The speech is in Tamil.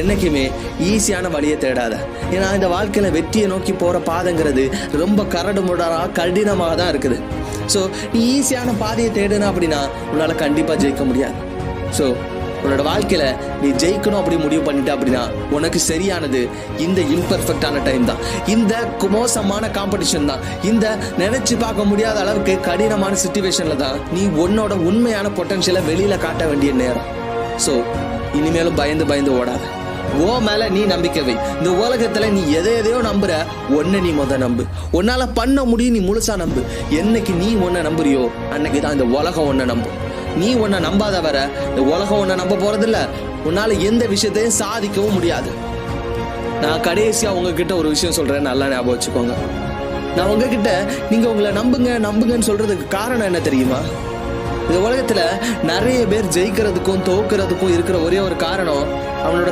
என்னைக்குமே ஈஸியான வழியை தேடாத. ஏன்னா இந்த வாழ்க்கையில வெற்றியை நோக்கி போற பாதைங்கிறது ரொம்ப கரடுமுரடா கடினமாக தான் இருக்குது. ஸோ நீ ஈஸியான பாதையை தேடுன அப்படின்னா உன்னால கண்டிப்பா ஜெயிக்க முடியாது. ஸோ உன்னோட வாழ்க்கையில நீ ஜெயிக்கணும் அப்படி முடிவு பண்ணிட்ட அப்படின்னா உனக்கு சரியானது இந்த இம்பர்ஃபெக்டான டைம் தான், இந்த மோசமான காம்படிஷன் தான், இந்த நினைச்சு பார்க்க முடியாத அளவுக்கு கடினமான சிச்சுவேஷன்ல தான் நீ உன்னோட உண்மையான பொட்டன்ஷியலை வெளியில காட்ட வேண்டிய நேரம். ஸோ இனிமேலும் பயந்து பயந்து ஓடாத. ஓ மேல நீ நம்பிக்கை வை. இந்த உலகத்துல நீ எதையோ நம்புற, ஒன்ன நீ நம்பு. உன்னால பண்ண முடியும், நீ முழுசா நம்பு. என்னைக்கு நீ ஒன்ன நம்புறியோ அன்னைக்குதான் இந்த உலகம் ஒன்ன நம்பும். நீ உன்னை நம்பாத வர இந்த உலகம் உன்னை நம்ப போறதில்ல. உன்னால எந்த விஷயத்தையும் சாதிக்கவும் முடியாது. நான் கடைசியா உங்ககிட்ட ஒரு விஷயம் சொல்றேன், நல்லா ஞாபகம் வச்சுக்கோங்க. நான் உங்ககிட்ட நீங்க உங்களை நம்புங்கன்னு சொல்றதுக்கு காரணம் என்ன தெரியுமா? இந்த உலகத்துல நிறைய பேர் ஜெயிக்கிறதுக்கும் தோக்குறதுக்கும் இருக்கிற ஒரே ஒரு காரணம் அவனோட